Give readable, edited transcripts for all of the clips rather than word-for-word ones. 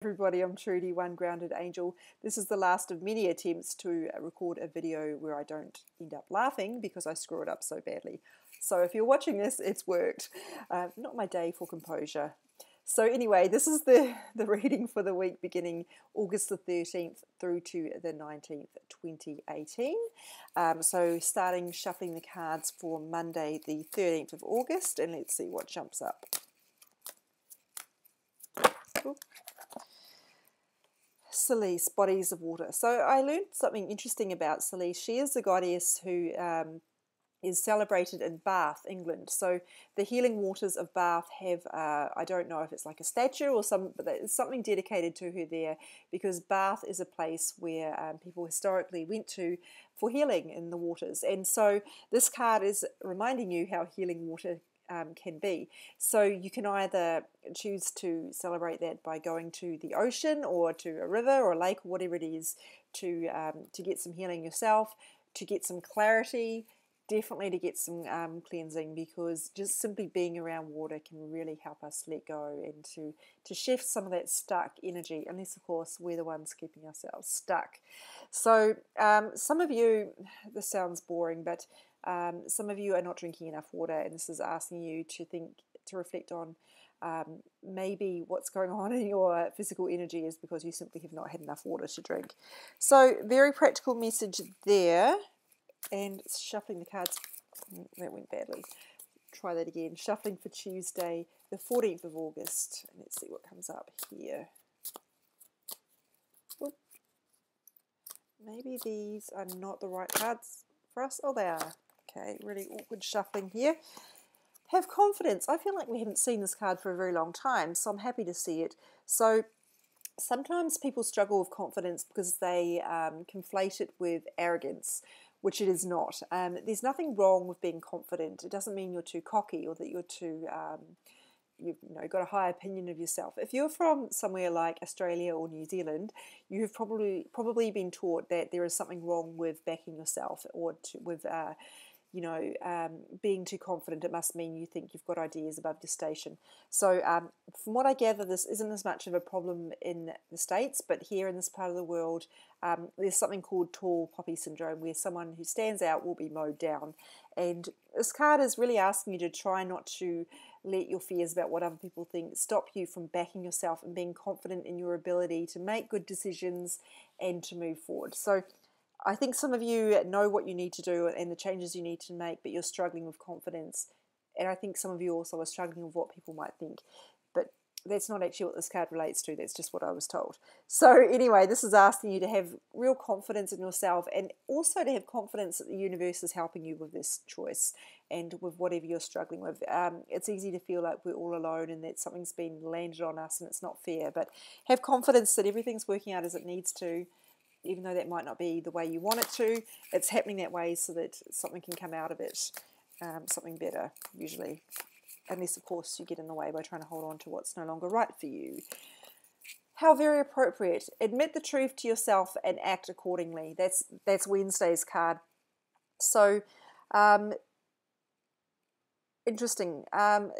everybody, I'm Trudy, One Grounded Angel. This is the last of many attempts to record a video where I don't end up laughing because I screw it up so badly. So if you're watching this, it's worked. Not my day for composure. So anyway, this is the reading for the week beginning August the 13th through to the 19th, 2018. So starting shuffling the cards for Monday the 13th of August, and let's see what jumps up. Celeste, bodies of water. So I learned something interesting about Celeste. She is the goddess who is celebrated in Bath, England. So the healing waters of Bath have, I don't know if it's like a statue or but there's something dedicated to her there, because Bath is a place where people historically went to for healing in the waters. And so this card is reminding you how healing water can be. So you can either choose to celebrate that by going to the ocean or to a river or a lake or whatever it is to get some healing yourself, to get some clarity, definitely to get some cleansing, because just simply being around water can really help us let go and to shift some of that stuck energy, unless of course we're the ones keeping ourselves stuck. So some of you, this sounds boring, but some of you are not drinking enough water, and this is asking you to reflect on maybe what's going on in your physical energy is because you simply have not had enough water to drink. So very practical message there. And shuffling the cards, that went badly. Try that again. Shuffling for Tuesday, the 14th of August. And let's see what comes up here. Oop. Maybe these are not the right cards for us. Oh, they are. Okay, really awkward shuffling here. Have confidence. I feel like we haven't seen this card for a very long time, so I'm happy to see it. So sometimes people struggle with confidence because they conflate it with arrogance, which it is not. There's nothing wrong with being confident. It doesn't mean you're too cocky or that you're too, you've got a high opinion of yourself. If you're from somewhere like Australia or New Zealand, you have probably been taught that there is something wrong with backing yourself or with being too confident. It must mean you think you've got ideas above your station. So from what I gather, this isn't as much of a problem in the States, but here in this part of the world, there's something called tall poppy syndrome, where someone who stands out will be mowed down. And this card is really asking you to try not to let your fears about what other people think stop you from backing yourself and being confident in your ability to make good decisions and to move forward. So I think some of you know what you need to do and the changes you need to make, but you're struggling with confidence. And I think some of you also are struggling with what people might think. But that's not actually what this card relates to. That's just what I was told. So anyway, this is asking you to have real confidence in yourself, and also to have confidence that the universe is helping you with this choice and with whatever you're struggling with. It's easy to feel like we're all alone and that something's been landed on us and it's not fair. But have confidence that everything's working out as it needs to. Even though that might not be the way you want it to, it's happening that way so that something can come out of it, something better, usually. Unless, of course, you get in the way by trying to hold on to what's no longer right for you. How very appropriate. Admit the truth to yourself and act accordingly. That's Wednesday's card. So, interesting. I'm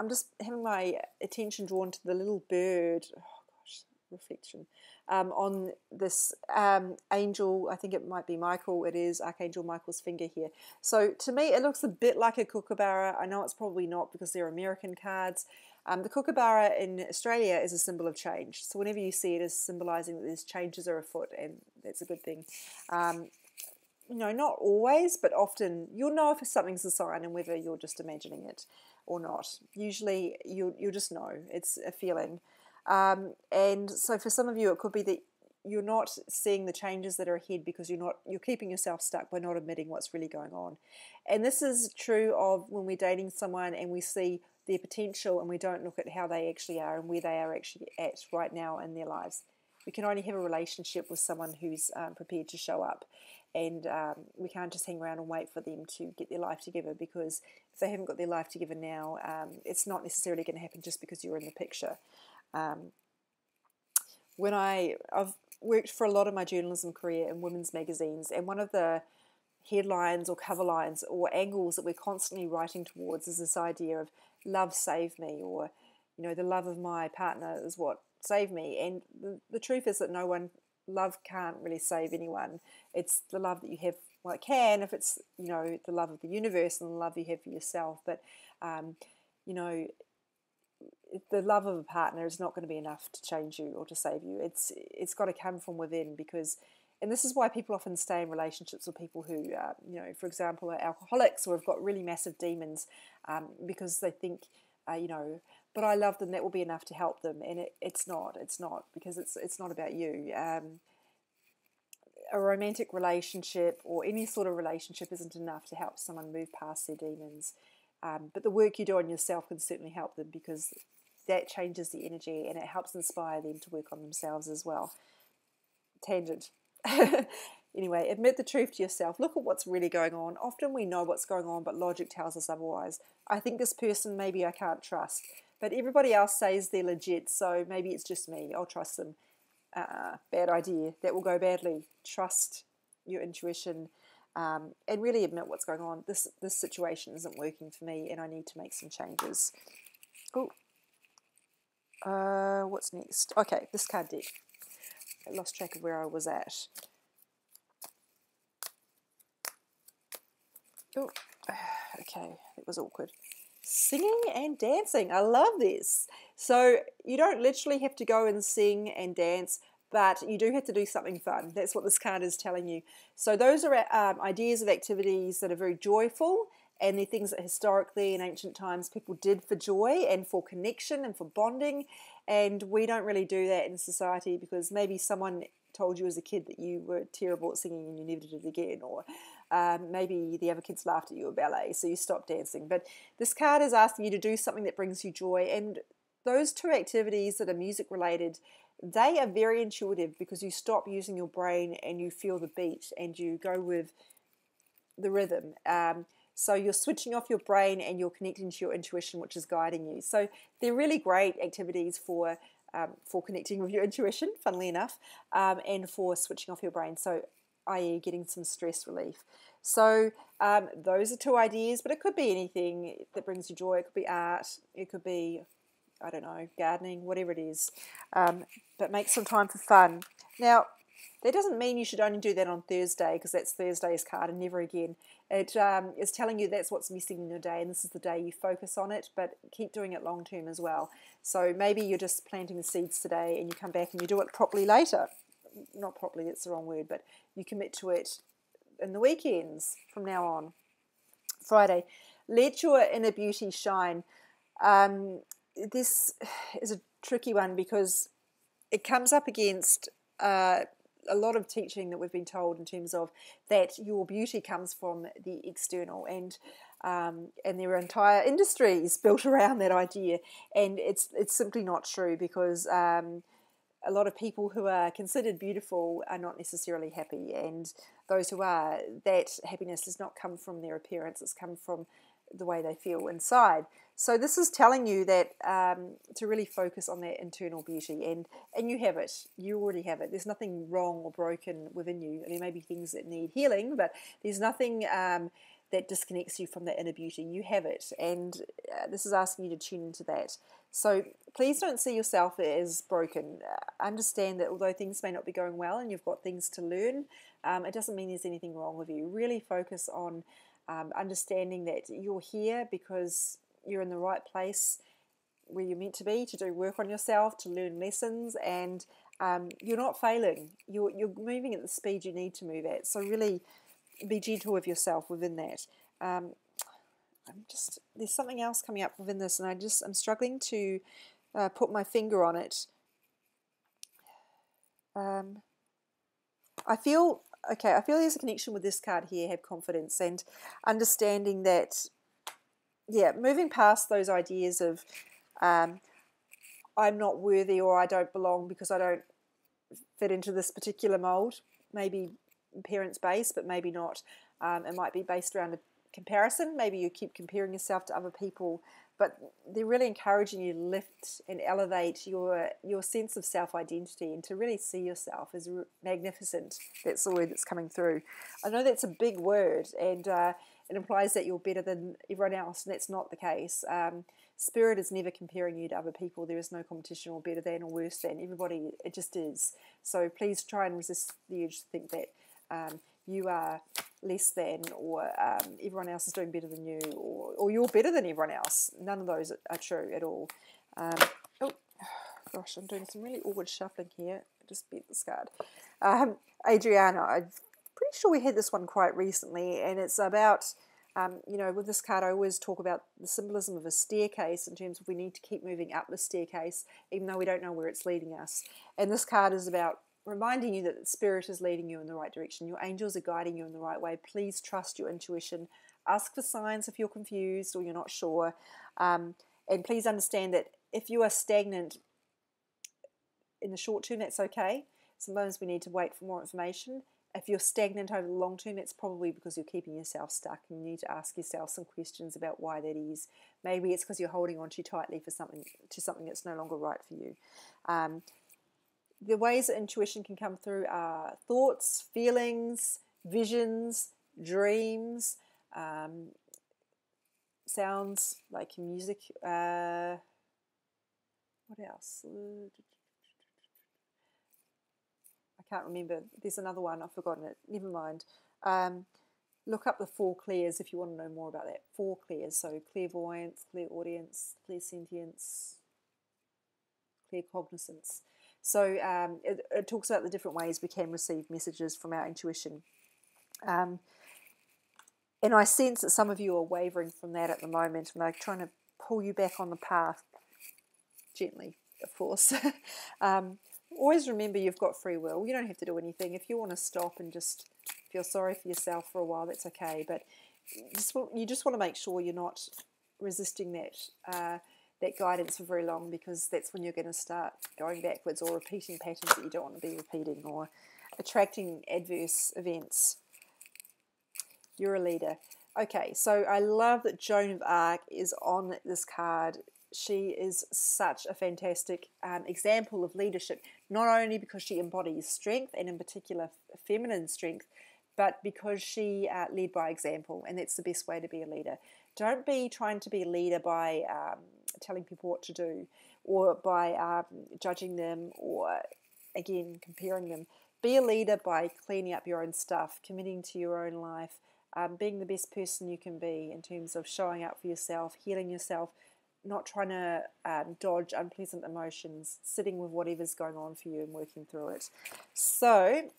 just having my attention drawn to the little bird. Reflection on this angel. I think it might be Michael. It is Archangel Michael's finger here. So to me it looks a bit like a kookaburra. I know it's probably not because they're American cards. The kookaburra in Australia is a symbol of change, so whenever you see it, is symbolizing that there's changes are afoot, and that's a good thing. Not always, but often you'll know if something's a sign and whether you're just imagining it or not. Usually you'll just know. It's a feeling. And so for some of you, it could be that you're not seeing the changes that are ahead because you're keeping yourself stuck by not admitting what's really going on. And this is true of when we're dating someone and we see their potential and we don't look at how they actually are and where they are actually at right now in their lives. We can only have a relationship with someone who's prepared to show up, and we can't just hang around and wait for them to get their life together, because if they haven't got their life together now, it's not necessarily going to happen just because you're in the picture. When I've worked for a lot of my journalism career in women's magazines, and one of the headlines or cover lines or angles that we're constantly writing towards is this idea of love save me, or the love of my partner is what save me. And the truth is that love can't really save anyone. It's the love that you have, well, it can if it's, the love of the universe and the love you have for yourself. But, you know, the love of a partner is not going to be enough to change you or to save you. It's got to come from within, because, and this is why people often stay in relationships with people who, for example, are alcoholics or have got really massive demons, because they think, but I love them, that will be enough to help them, and it's not, because it's not about you. A romantic relationship or any sort of relationship isn't enough to help someone move past their demons. But the work you do on yourself can certainly help them, because that changes the energy and it helps inspire them to work on themselves as well. Tangent. Anyway, admit the truth to yourself. Look at what's really going on. Often we know what's going on, but logic tells us otherwise. I think this person maybe I can't trust, but everybody else says they're legit, so maybe it's just me. I'll trust them. Bad idea. That will go badly. Trust your intuition, and really admit what's going on. This situation isn't working for me, and I need to make some changes. Oh, what's next? Okay, this card deck. I lost track of where I was at. Oh, okay, it was awkward. Singing and dancing. I love this. So you don't literally have to go and sing and dance, but you do have to do something fun. That's what this card is telling you. So those are ideas of activities that are very joyful, and they're things that historically in ancient times people did for joy and for connection and for bonding. And we don't really do that in society, because maybe someone told you as a kid that you were terrible at singing and you never did it again, or maybe the other kids laughed at you at ballet, so you stopped dancing. But this card is asking you to do something that brings you joy, and those two activities that are music related, they are very intuitive, because you stop using your brain and you feel the beat and you go with the rhythm. So you're switching off your brain and you're connecting to your intuition, which is guiding you. So they're really great activities for connecting with your intuition, funnily enough, and for switching off your brain, so i.e. getting some stress relief. So those are two ideas, but it could be anything that brings you joy. It could be art, it could be, I don't know, gardening, whatever it is, but make some time for fun. Now, that doesn't mean you should only do that on Thursday, because that's Thursday's card and never again. It is telling you that's what's missing in your day, and this is the day you focus on it, but keep doing it long term as well. So maybe you're just planting the seeds today and you come back and you do it properly later. Not properly, that's the wrong word, but you commit to it in the weekends from now on. Friday, let your inner beauty shine. This is a tricky one, because it comes up against a lot of teaching that we've been told in terms of that your beauty comes from the external, and there are entire industries built around that idea, and it's simply not true, because a lot of people who are considered beautiful are not necessarily happy, and those who are, that happiness does not come from their appearance, it's come from the way they feel inside. So this is telling you that to really focus on that internal beauty, and you have it. You already have it. There's nothing wrong or broken within you. There may be things that need healing, but there's nothing that disconnects you from that inner beauty. You have it, and this is asking you to tune into that. So please don't see yourself as broken. Understand that although things may not be going well and you've got things to learn, it doesn't mean there's anything wrong with you. Really focus on understanding that you're here because you're in the right place where you're meant to be, to do work on yourself, to learn lessons, and you're not failing. You're moving at the speed you need to move at. So really be gentle with yourself within that. There's something else coming up within this, and I'm struggling to put my finger on it. I feel there's a connection with this card here. Have confidence and understanding that, moving past those ideas of I'm not worthy or I don't belong because I don't fit into this particular mold. Maybe parents based, but maybe not. It might be based around a comparison. Maybe you keep comparing yourself to other people but they're really encouraging you to lift and elevate your sense of self-identity and to really see yourself as magnificent. That's the word that's coming through. I know that's a big word, and it implies that you're better than everyone else, and that's not the case. Spirit is never comparing you to other people. There is no competition or better than or worse than. Everybody, it just is. So please try and resist the urge to think that you are less than, or everyone else is doing better than you, or you're better than everyone else. None of those are true at all. Oh, gosh, I'm doing some really awkward shuffling here. I just beat this card. Adriana, I'm pretty sure we had this one quite recently, and it's about, with this card I always talk about the symbolism of a staircase in terms of we need to keep moving up the staircase even though we don't know where it's leading us. And this card is about reminding you that the Spirit is leading you in the right direction. Your angels are guiding you in the right way. Please trust your intuition. Ask for signs if you're confused or you're not sure. And please understand that if you are stagnant in the short term, that's okay. Sometimes we need to wait for more information. If you're stagnant over the long term, it's probably because you're keeping yourself stuck, and you need to ask yourself some questions about why that is. Maybe it's because you're holding on too tightly for something that's no longer right for you. The ways that intuition can come through are thoughts, feelings, visions, dreams, sounds like music. What else? I can't remember. There's another one. I've forgotten it. Never mind. Look up the 4 clairs if you want to know more about that. 4 clairs. So clairvoyance, clairaudience, clairsentience, claircognizance. So it talks about the different ways we can receive messages from our intuition. And I sense that some of you are wavering from that at the moment, and I'm trying to pull you back on the path, gently, of course. Always remember you've got free will. You don't have to do anything. If you want to stop and just feel sorry for yourself for a while, that's okay. But you just want to make sure you're not resisting that guidance for very long, because that's when you're going to start going backwards or repeating patterns that you don't want to be repeating, or attracting adverse events. You're a leader. Okay, so I love that Joan of Arc is on this card. She is such a fantastic example of leadership, not only because she embodies strength, and in particular feminine strength, but because she led by example, and that's the best way to be a leader. Don't be trying to be a leader by telling people what to do, or by judging them, or, again, comparing them. Be a leader by cleaning up your own stuff, committing to your own life, being the best person you can be in terms of showing up for yourself, healing yourself, not trying to dodge unpleasant emotions, sitting with whatever's going on for you and working through it. So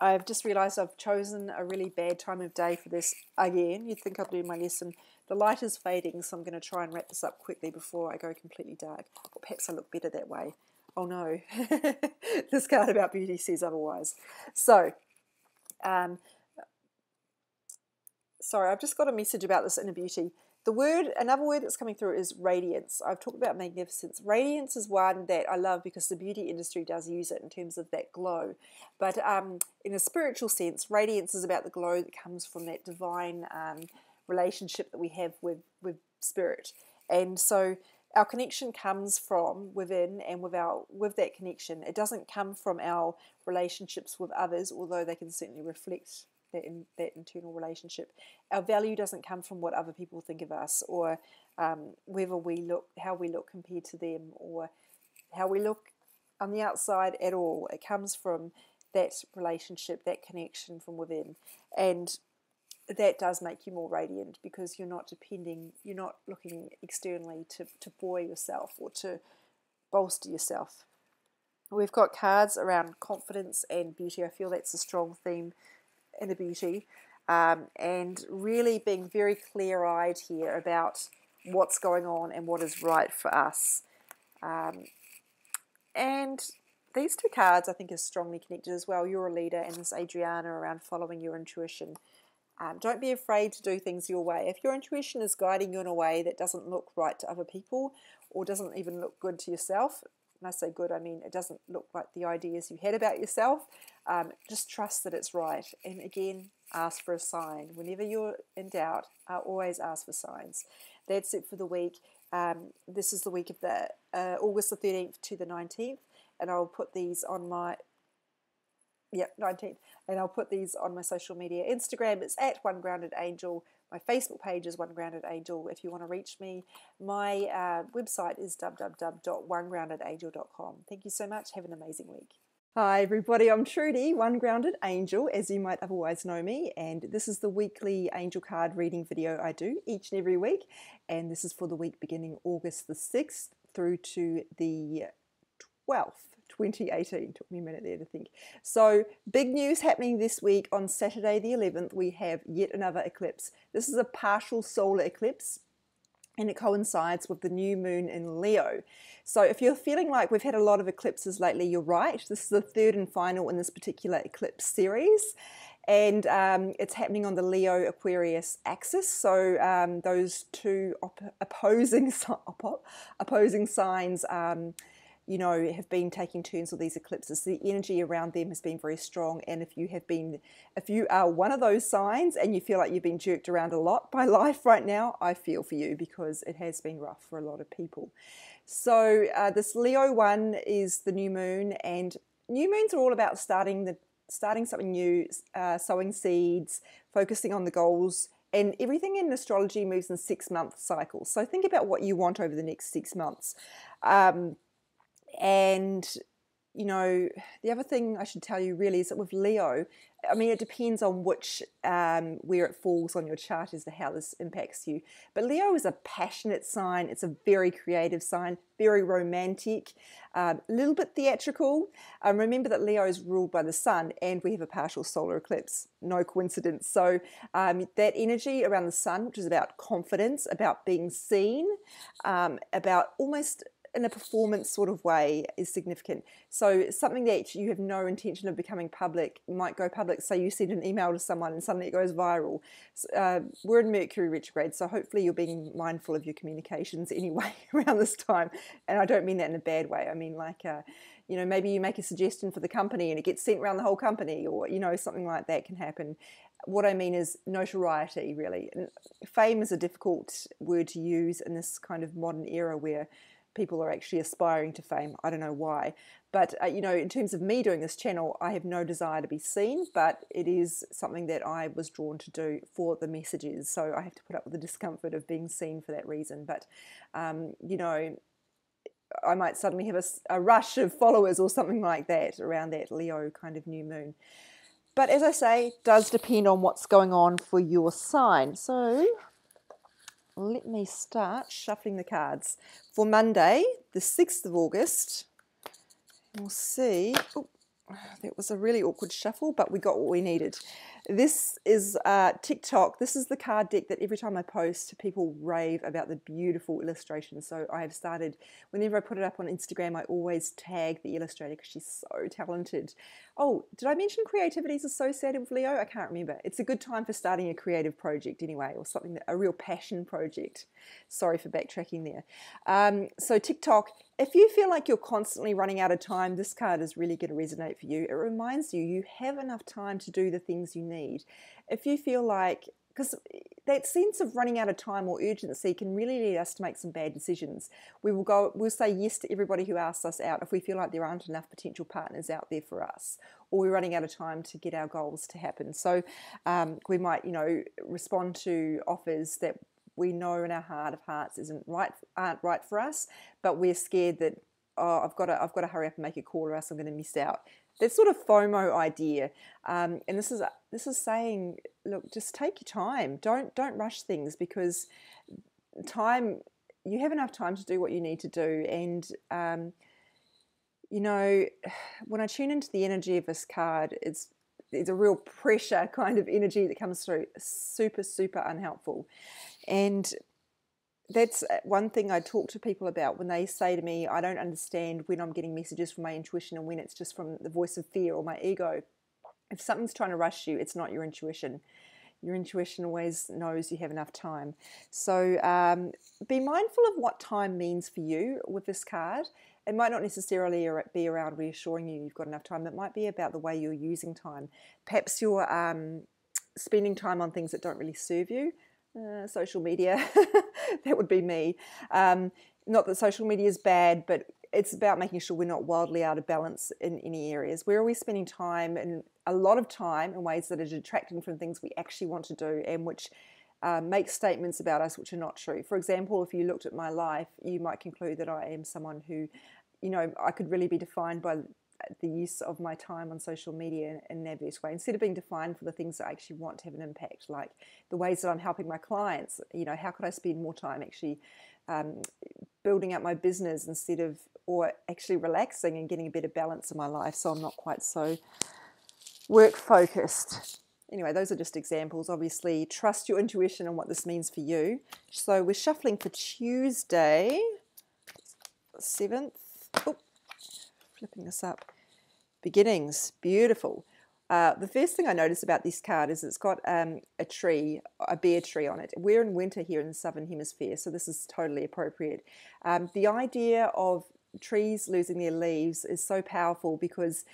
I've just realised I've chosen a really bad time of day for this again. You'd think I'd do my lesson. The light is fading, so I'm going to try and wrap this up quickly before I go completely dark. Or perhaps I look better that way. Oh no, this card about beauty says otherwise. So, sorry, I've just got a message about this inner beauty. Another word that's coming through is radiance. I've talked about magnificence. Radiance is one that I love because the beauty industry does use it in terms of that glow. But in a spiritual sense, radiance is about the glow that comes from that divine relationship that we have with spirit. And so our connection comes from within, and with that connection, it doesn't come from our relationships with others, although they can certainly reflect that internal relationship. Our value doesn't come from what other people think of us, or whether we look, how we look compared to them, or how we look on the outside at all. It comes from that relationship, that connection from within, and that does make you more radiant, because you're not looking externally to buoy yourself or to bolster yourself. We've got cards around confidence and beauty. I feel that's a strong theme in the beauty, and really being very clear-eyed here about what's going on and what is right for us. And these 2 cards I think are strongly connected as well. You're a leader, and this Adriana around following your intuition. Don't be afraid to do things your way. If your intuition is guiding you in a way that doesn't look right to other people, or doesn't even look good to yourself, when I say good, I mean it doesn't look like the ideas you had about yourself, just trust that it's right. And again, ask for a sign. Whenever you're in doubt, always ask for signs. that's it for the week. This is the week of the August the 13th to the 19th, and I'll put these on my 19th, and I'll put these on my social media. Instagram is at One Grounded Angel. My Facebook page is One Grounded Angel if you want to reach me. My website is www.onegroundedangel.com. Thank you so much. Have an amazing week. Hi everybody, I'm Trudy, One Grounded Angel, as you might otherwise know me, and this is the weekly angel card reading video I do each and every week, and this is for the week beginning August the 6th through to the 12th. 2018. Took me a minute there to think. So big news happening this week. On Saturday the 11th we have yet another eclipse. This is a partial solar eclipse and it coincides with the new moon in Leo. So if you're feeling like we've had a lot of eclipses lately, you're right. This is the third and final in this particular eclipse series. And it's happening on the Leo-Aquarius axis. So those two opposing signs have been taking turns with these eclipses. The energy around them has been very strong, and if you are one of those signs and you feel like you've been jerked around a lot by life right now, I feel for you because it has been rough for a lot of people. So this Leo one is the new moon, and new moons are all about starting something new, sowing seeds, focusing on the goals. And everything in astrology moves in 6-month cycles. So think about what you want over the next 6 months. And, the other thing I should tell you really is that with Leo, I mean, it depends on which, where it falls on your chart as to how this impacts you. But Leo is a passionate sign. It's a very creative sign, very romantic, a little bit theatrical. Remember that Leo is ruled by the sun and we have a partial solar eclipse. No coincidence. So that energy around the sun, which is about confidence, about being seen, about almost in a performance sort of way, is significant. So something that you have no intention of becoming public might go public. Say you send an email to someone and suddenly it goes viral. We're in Mercury retrograde, so hopefully you're being mindful of your communications anyway around this time. And I don't mean that in a bad way. I mean like, maybe you make a suggestion for the company and it gets sent around the whole company, or, something like that can happen. What I mean is notoriety, really. And fame is a difficult word to use in this kind of modern era where people are actually aspiring to fame. I don't know why. But, in terms of me doing this channel, I have no desire to be seen, but it is something that I was drawn to do for the messages. So I have to put up with the discomfort of being seen for that reason. But, I might suddenly have a rush of followers or something like that around that Leo kind of new moon. But as I say, it does depend on what's going on for your sign. So let me start shuffling the cards for Monday, the 6th of August. We'll see. Oh, that was a really awkward shuffle, but we got what we needed. This is TikTok. This is the card deck that every time I post, people rave about the beautiful illustrations. So I have started, whenever I put it up on Instagram, I always tag the illustrator because she's so talented. Oh, did I mention creativity is associated with Leo? I can't remember. It's a good time for starting a creative project anyway, or something, a real passion project. Sorry for backtracking there. So TikTok, if you feel like you're constantly running out of time, this card is really going to resonate for you. It reminds you you have enough time to do the things you need. If you feel like, because that sense of running out of time or urgency can really lead us to make some bad decisions. We'll say yes to everybody who asks us out if we feel like there aren't enough potential partners out there for us, or we're running out of time to get our goals to happen. So we might, respond to offers that we know in our heart of hearts aren't right for us, but we're scared that, I've got to hurry up and make a call or else I'm going to miss out. That sort of FOMO idea, and this is saying, look, just take your time. Don't rush things, because you have enough time to do what you need to do. And when I tune into the energy of this card, it's a real pressure kind of energy that comes through, super, super unhelpful. And that's one thing I talk to people about when they say to me, I don't understand when I'm getting messages from my intuition and when it's just from the voice of fear or my ego. If something's trying to rush you, it's not your intuition. Your intuition always knows you have enough time. So be mindful of what time means for you with this card. It might not necessarily be around reassuring you you've got enough time. It might be about the way you're using time. Perhaps you're spending time on things that don't really serve you. Social media, That would be me. Not that social media is bad, but it's about making sure we're not wildly out of balance in any areas. Where are we spending time, and a lot of time, in ways that are detracting from things we actually want to do and which make statements about us which are not true. For example, if you looked at my life, you might conclude that I am someone who, I could really be defined by the use of my time on social media in an adverse way, instead of being defined for the things that I actually want to have an impact, like the ways that I'm helping my clients. How could I spend more time actually building up my business or actually relaxing and getting a better balance in my life, so I'm not quite so work focused. Anyway, those are just examples. Obviously, trust your intuition and what this means for you. So we're shuffling for Tuesday, 7th. Oh, flipping this up. Beginnings. Beautiful. The first thing I noticed about this card is it's got a bare tree on it. We're in winter here in the Southern Hemisphere, so this is totally appropriate. The idea of trees losing their leaves is so powerful, because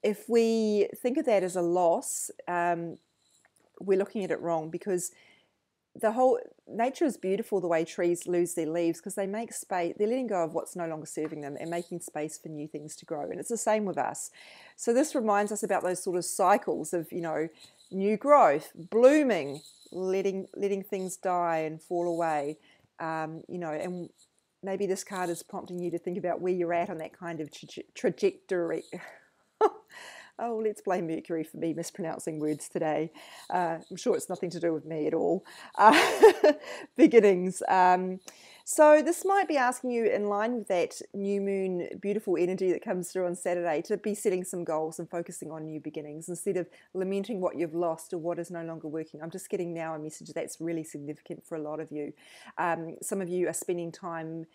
if we think of that as a loss, we're looking at it wrong, because the whole nature is beautiful the way trees lose their leaves, because they make space, they're letting go of what's no longer serving them and making space for new things to grow. And it's the same with us. So this reminds us about those sort of cycles of, new growth, blooming, letting things die and fall away, and maybe this card is prompting you to think about where you're at on that kind of trajectory. Oh, let's blame Mercury for me mispronouncing words today. I'm sure it's nothing to do with me at all. Beginnings. So this might be asking you, in line with that new moon, beautiful energy that comes through on Saturday, to be setting some goals and focusing on new beginnings instead of lamenting what you've lost or what is no longer working. I'm just getting now a message that's really significant for a lot of you. Some of you are spending time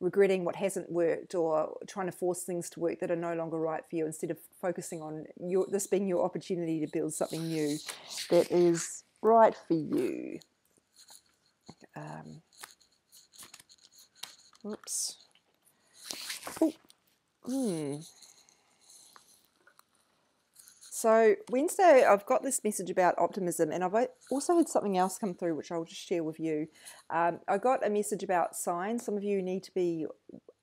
regretting what hasn't worked, or trying to force things to work that are no longer right for you, instead of focusing on this being your opportunity to build something new that is right for you. Oops. So Wednesday, I've got this message about optimism, and I've also had something else come through which I'll just share with you. I got a message about signs. Some of you need to be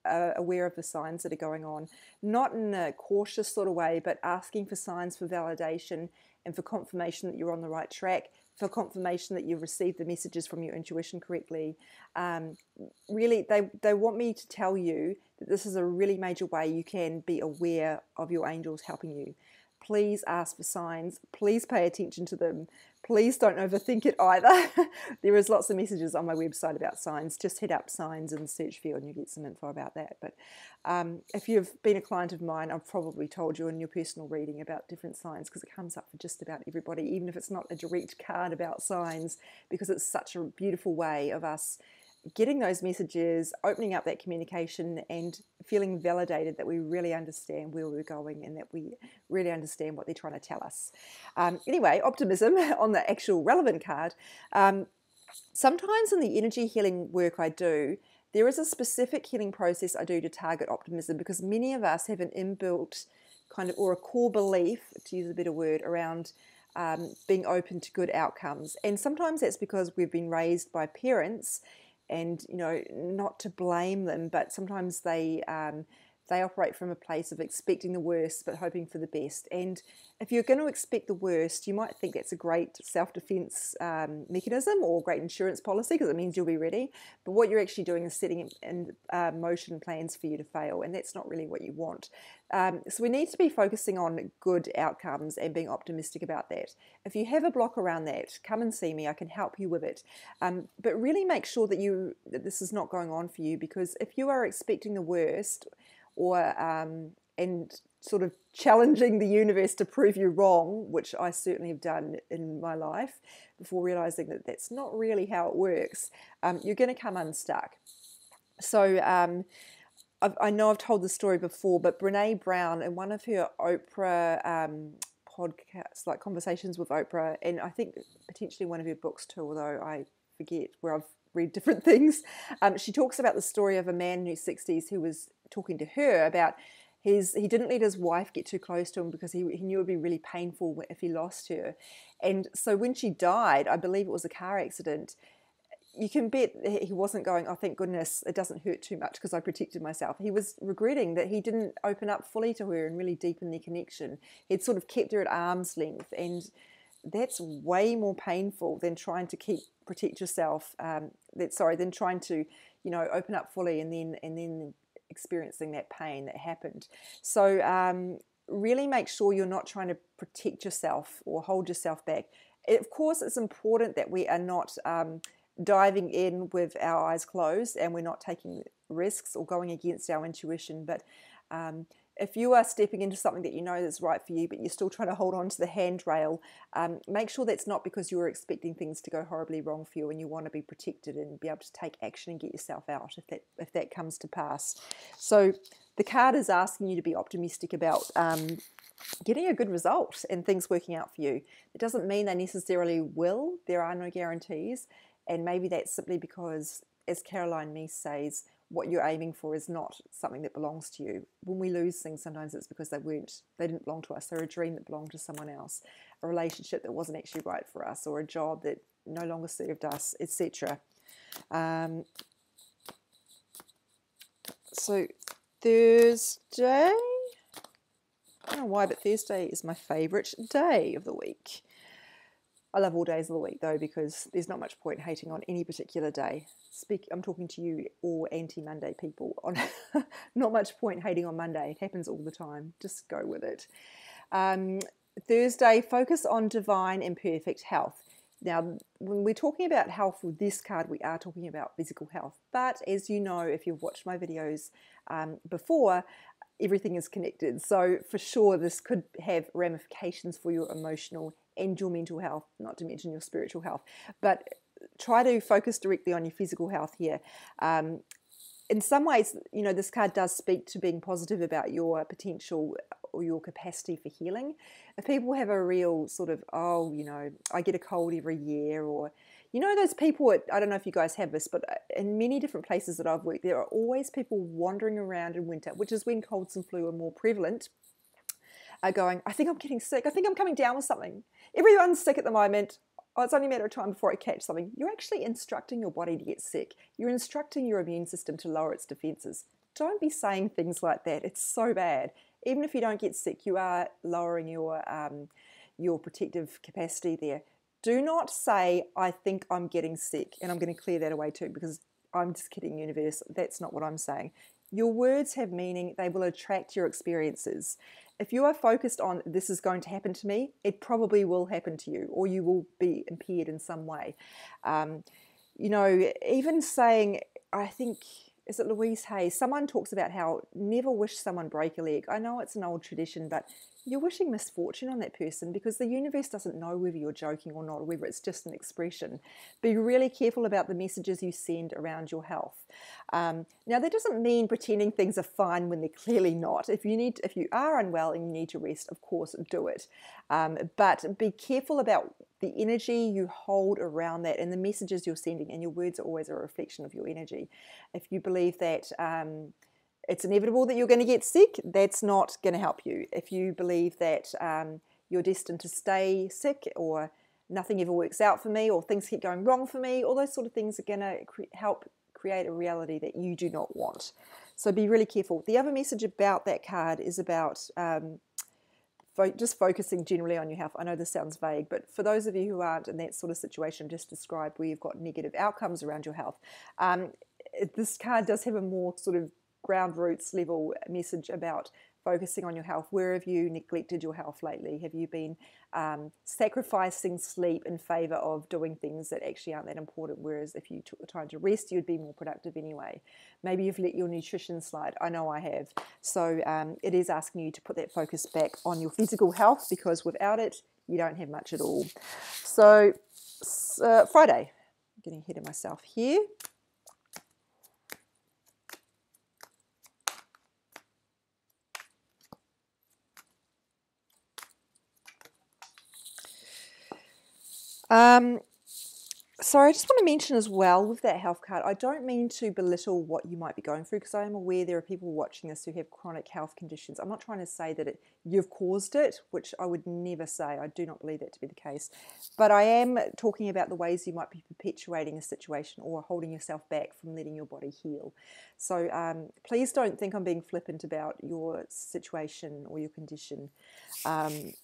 aware of the signs that are going on, not in a cautious sort of way, but asking for signs for validation and for confirmation that you're on the right track, for confirmation that you've received the messages from your intuition correctly. Really, they want me to tell you that this is a really major way you can be aware of your angels helping you. Please ask for signs. Please pay attention to them. Please don't overthink it either. There is lots of messages on my website about signs. Just hit up signs in the search field and you get some info about that. But if you've been a client of mine, I've probably told you in your personal reading about different signs, because it comes up for just about everybody, even if it's not a direct card about signs, because it's such a beautiful way of us getting those messages, opening up that communication, and feeling validated that we really understand where we're going and that we really understand what they're trying to tell us. Anyway, optimism on the actual relevant card. Sometimes in the energy healing work I do, there is a specific healing process I do to target optimism, because many of us have an inbuilt kind of, or a core belief, to use a better word, around being open to good outcomes. And sometimes that's because we've been raised by parents, and not to blame them, but sometimes they operate from a place of expecting the worst but hoping for the best. And if you're going to expect the worst, you might think that's a great self-defense mechanism or great insurance policy, because it means you'll be ready. But what you're actually doing is setting in motion plans for you to fail, and that's not really what you want. So we need to be focusing on good outcomes and being optimistic about that. If you have a block around that, come and see me. I can help you with it. But really make sure that this is not going on for you, because if you are expecting the worst, or and sort of challenging the universe to prove you wrong, which I certainly have done in my life before realizing that that's not really how it works, you're going to come unstuck. So I know I've told the story before, but Brene Brown, in one of her Oprah podcasts, like Conversations with Oprah, and I think potentially one of her books too, although I forget where I've read different things, she talks about the story of a man in his 60s who was talking to her about he didn't let his wife get too close to him because he knew it would be really painful if he lost her. And so when she died, I believe it was a car accident, you can bet he wasn't going, oh, thank goodness it doesn't hurt too much because I protected myself. He was regretting that he didn't open up fully to her and really deepen their connection. He'd sort of kept her at arm's length, and that's way more painful than trying to protect yourself. Than trying to, open up fully and then experiencing that pain that happened. So really make sure you're not trying to protect yourself or hold yourself back. Of course, it's important that we are not diving in with our eyes closed and we're not taking risks or going against our intuition. But if you are stepping into something that you know that's right for you, but you're still trying to hold on to the handrail, make sure that's not because you're expecting things to go horribly wrong for you and you want to be protected and be able to take action and get yourself out if that comes to pass. So the card is asking you to be optimistic about getting a good result and things working out for you. It doesn't mean they necessarily will. There are no guarantees. And maybe that's simply because, as Caroline Meese says, what you're aiming for is not something that belongs to you. When we lose things, sometimes it's because they didn't belong to us. They're a dream that belonged to someone else, a relationship that wasn't actually right for us, or a job that no longer served us, etc. So Thursday, I don't know why, but Thursday is my favourite day of the week. I love all days of the week, though, because there's not much point hating on any particular day. I'm talking to you all anti-Monday people. Not much point hating on Monday. It happens all the time. Just go with it. Thursday, focus on divine and perfect health. Now, when we're talking about health with this card, we are talking about physical health. But as you know, if you've watched my videos before, everything is connected. So for sure, this could have ramifications for your emotional and your mental health, not to mention your spiritual health. But try to focus directly on your physical health here. In some ways, this card does speak to being positive about your potential or your capacity for healing. If people have a real sort of, I get a cold every year, or, those people, I don't know if you guys have this, but in many different places that I've worked, there are always people wandering around in winter, which is when colds and flu are more prevalent, are going, I think I'm getting sick. I think I'm coming down with something. Everyone's sick at the moment. Oh, it's only a matter of time before I catch something. You're actually instructing your body to get sick. You're instructing your immune system to lower its defenses. Don't be saying things like that. It's so bad. Even if you don't get sick, you are lowering your protective capacity there. Do not say, I think I'm getting sick. And I'm going to clear that away too, because I'm just kidding, universe. That's not what I'm saying. Your words have meaning. They will attract your experiences. If you are focused on this is going to happen to me, it probably will happen to you, or you will be impaired in some way. Even saying, I think, is it Louise Hay? Someone talks about how never wish someone break a leg. I know it's an old tradition, but you're wishing misfortune on that person because the universe doesn't know whether you're joking or not, or whether it's just an expression. Be really careful about the messages you send around your health. Now, that doesn't mean pretending things are fine when they're clearly not. If you are unwell and you need to rest, of course, do it. But be careful about the energy you hold around that and the messages you're sending, and your words are always a reflection of your energy. If you believe that it's inevitable that you're going to get sick, that's not going to help you. If you believe that you're destined to stay sick, or nothing ever works out for me, or things keep going wrong for me, all those sort of things are going to help create a reality that you do not want. So be really careful. The other message about that card is about just focusing generally on your health. I know this sounds vague, but for those of you who aren't in that sort of situation just described, where you've got negative outcomes around your health, this card does have a more sort of ground roots level message about focusing on your health. Where have you neglected your health lately? Have you been sacrificing sleep in favour of doing things that actually aren't that important, whereas if you took the time to rest, you'd be more productive anyway? Maybe you've let your nutrition slide. I know I have. So it is asking you to put that focus back on your physical health, because without it, you don't have much at all. So Friday, I'm getting ahead of myself here. Sorry, I just want to mention as well with that health card, I don't mean to belittle what you might be going through, because I am aware there are people watching this who have chronic health conditions. I'm not trying to say that you've caused it, which I would never say. I do not believe that to be the case. But I am talking about the ways you might be perpetuating a situation or holding yourself back from letting your body heal. So please don't think I'm being flippant about your situation or your condition.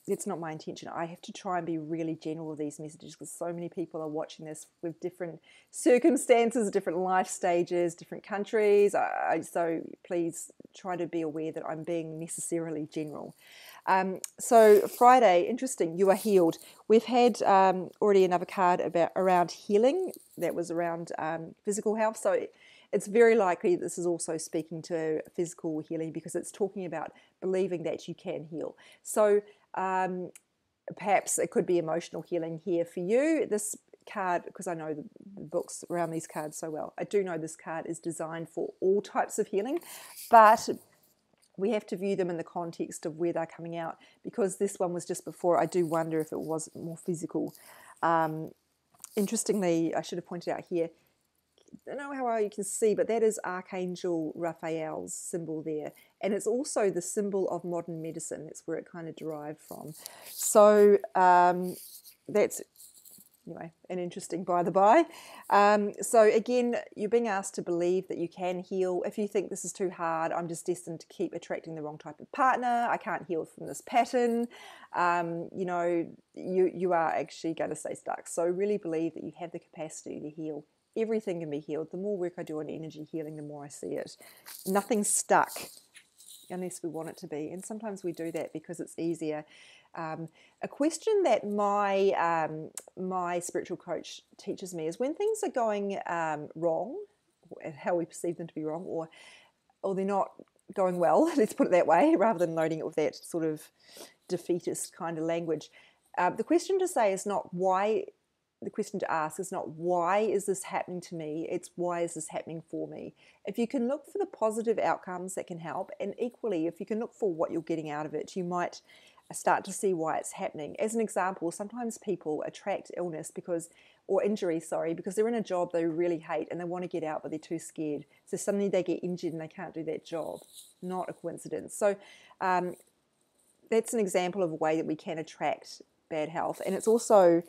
It's not my intention. I have to try and be really general with these messages, because so many people are watching this with different circumstances, different life stages, different countries. So please try to be aware that I'm being necessarily general. So Friday, interesting, you are healed. We've had already another card around healing that was around physical health. So it's very likely this is also speaking to physical healing, because it's talking about believing that you can heal. So perhaps it could be emotional healing here for you. This card, because I know the books around these cards so well, I do know this card is designed for all types of healing, but we have to view them in the context of where they're coming out. Because this one was just before, I do wonder if it was more physical. Interestingly, I should have pointed out here, I don't know how well you can see, but that is Archangel Raphael's symbol there. And it's also the symbol of modern medicine. That's where it kind of derived from. So that's, anyway, an interesting by the by. So again, you're being asked to believe that you can heal. If you think this is too hard, I'm just destined to keep attracting the wrong type of partner, I can't heal from this pattern, you know, you are actually going to stay stuck. So really believe that you have the capacity to heal. Everything can be healed. The more work I do on energy healing, the more I see it. Nothing's stuck unless we want it to be. And sometimes we do that because it's easier. A question that my spiritual coach teaches me is, when things are going wrong, how we perceive them to be wrong, or they're not going well, let's put it that way, rather than loading it with that sort of defeatist kind of language. The question to say is not why. The question to ask is not why is this happening to me, it's why is this happening for me. If you can look for the positive outcomes, that can help, and equally if you can look for what you're getting out of it, you might start to see why it's happening. As an example, sometimes people attract illness or injury, because they're in a job they really hate and they want to get out but they're too scared. So suddenly they get injured and they can't do that job. Not a coincidence. So that's an example of a way that we can attract bad health. And it's also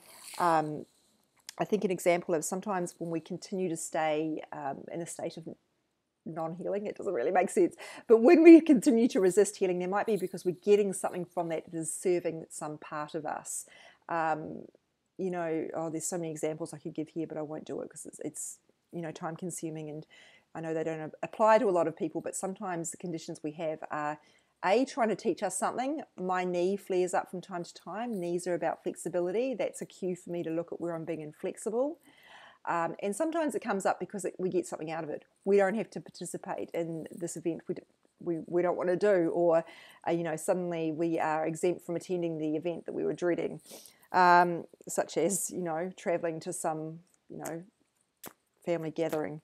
I think an example of sometimes when we continue to stay in a state of non-healing, it doesn't really make sense, but when we continue to resist healing, there might be because we're getting something from that is serving some part of us. You know, there's so many examples I could give here, but I won't do it because it's you know, time consuming, and I know they don't apply to a lot of people, but sometimes the conditions we have are trying to teach us something. My knee flares up from time to time. Knees are about flexibility. That's a cue for me to look at where I'm being inflexible. And sometimes it comes up because we get something out of it. We don't have to participate in this event we don't want to do, or you know, suddenly we are exempt from attending the event that we were dreading, such as, you know, traveling to some, you know, family gathering.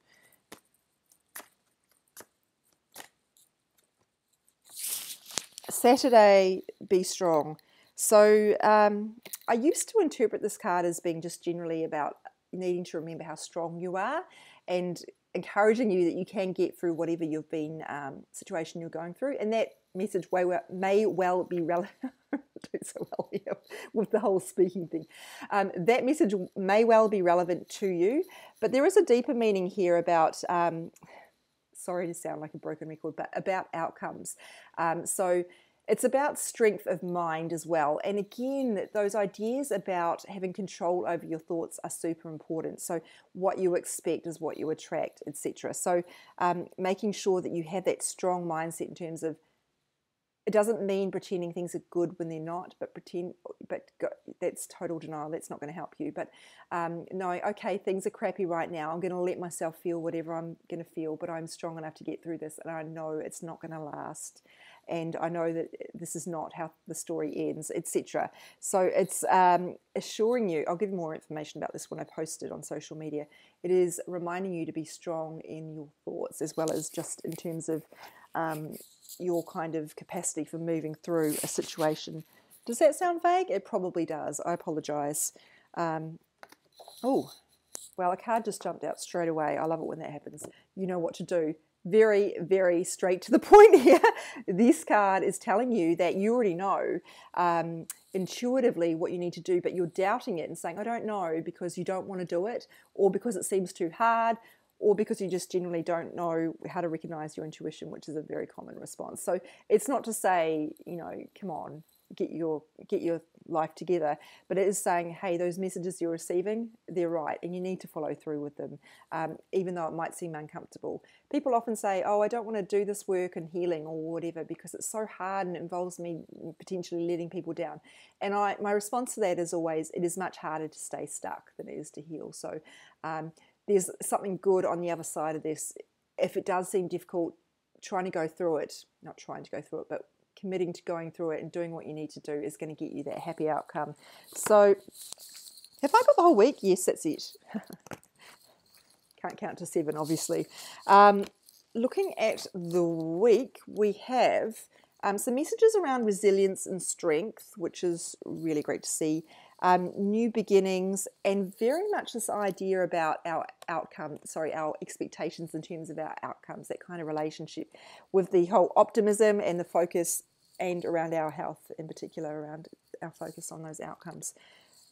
Saturday, be strong. So I used to interpret this card as being just generally about needing to remember how strong you are and encouraging you that you can get through whatever you've been situation you're going through. And that message may well be relevant. Do so well here with the whole speaking thing. That message may well be relevant to you, but there is a deeper meaning here about. Sorry to sound like a broken record, but about outcomes. So it's about strength of mind as well. And again, those ideas about having control over your thoughts are super important. So what you expect is what you attract, etc. So making sure that you have that strong mindset in terms of, it doesn't mean pretending things are good when they're not, but that's total denial. That's not going to help you. But knowing, okay, things are crappy right now. I'm going to let myself feel whatever I'm going to feel, but I'm strong enough to get through this, and I know it's not going to last. And I know that this is not how the story ends, etc. So it's assuring you, I'll give you more information about this when I post it on social media. It is reminding you to be strong in your thoughts, as well as just in terms of your kind of capacity for moving through a situation. Does that sound vague? It probably does. I apologise. Oh, Well, a card just jumped out straight away. I love it when that happens. You know what to do. Very, very straight to the point here. This card is telling you that you already know intuitively what you need to do, but you're doubting it and saying, I don't know, because you don't want to do it, or because it seems too hard, or because you just generally don't know how to recognize your intuition, which is a very common response. So it's not to say, come on, get your life together, but it is saying, hey, those messages you're receiving, they're right, and you need to follow through with them, even though it might seem uncomfortable. People often say, oh, I don't want to do this work and healing or whatever because it's so hard and it involves me potentially letting people down. And my response to that is always, it is much harder to stay stuck than it is to heal. So there's something good on the other side of this. If it does seem difficult, trying to go through it, not trying to go through it, but committing to going through it and doing what you need to do is going to get you that happy outcome. So have I got the whole week? Yes, that's it. Can't count to 7, obviously. Looking at the week, we have some messages around resilience and strength, which is really great to see. New beginnings, and very much this idea about our expectations in terms of our outcomes, that kind of relationship with the whole optimism and the focus, and around our health in particular, around our focus on those outcomes.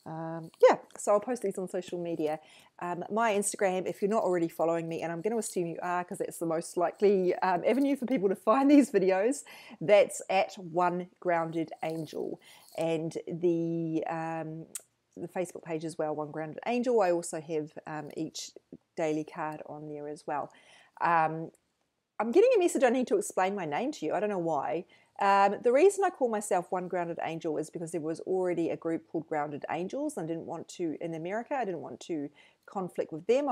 So I'll post these on social media. My Instagram, if you're not already following me, and I'm going to assume you are because that's the most likely avenue for people to find these videos, that's at One Grounded Angel. And the Facebook page as well, One Grounded Angel. I also have each daily card on there as well. I'm getting a message I need to explain my name to you. I don't know why. The reason I call myself One Grounded Angel is because there was already a group called Grounded Angels. I didn't want to, in America, I didn't want to conflict with them.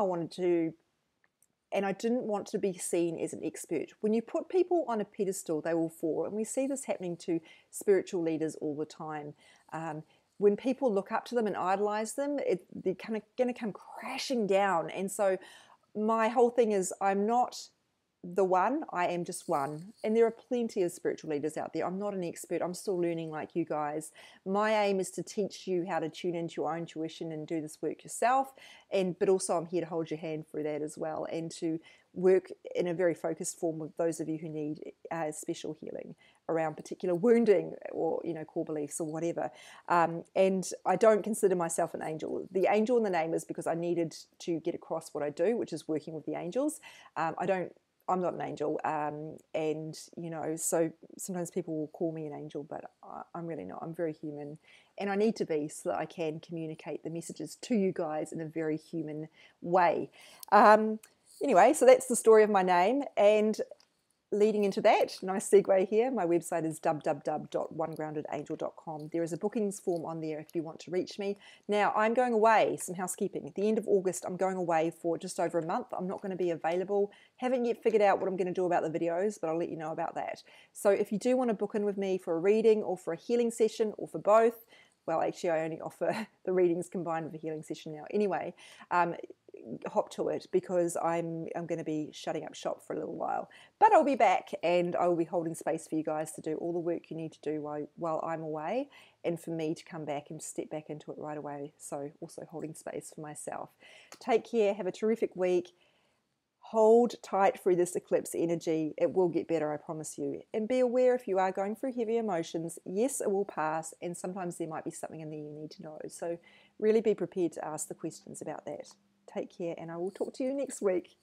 And I didn't want to be seen as an expert. When you put people on a pedestal, they will fall. And we see this happening to spiritual leaders all the time. When people look up to them and idolize them, they're kind of going to come crashing down. And so my whole thing is, I'm not the one, I am just one. And there are plenty of spiritual leaders out there. I'm not an expert. I'm still learning like you guys. My aim is to teach you how to tune into your own intuition and do this work yourself. But also I'm here to hold your hand through that as well, and to work in a very focused form with those of you who need special healing around particular wounding or core beliefs or whatever. And I don't consider myself an angel. The angel in the name is because I needed to get across what I do, which is working with the angels. I'm not an angel, and so sometimes people will call me an angel, but I'm really not. I'm very human, and I need to be so that I can communicate the messages to you guys in a very human way. Anyway, so that's the story of my name, and leading into that, nice segue here, my website is www.onegroundedangel.com. There is a bookings form on there if you want to reach me. Now, I'm going away, some housekeeping. At the end of August, I'm going away for just over a month. I'm not going to be available. Haven't yet figured out what I'm going to do about the videos, but I'll let you know about that. So if you do want to book in with me for a reading or for a healing session or for both, well, actually, I only offer the readings combined with a healing session now. Anyway, hop to it, because I'm going to be shutting up shop for a little while. But I'll be back, and I will be holding space for you guys to do all the work you need to do while I'm away, and for me to come back and step back into it right away. So also holding space for myself. Take care. Have a terrific week. Hold tight through this eclipse energy. It will get better, I promise you. And be aware if you are going through heavy emotions, yes, it will pass, and sometimes there might be something in there you need to know. So really be prepared to ask the questions about that. Take care, and I will talk to you next week.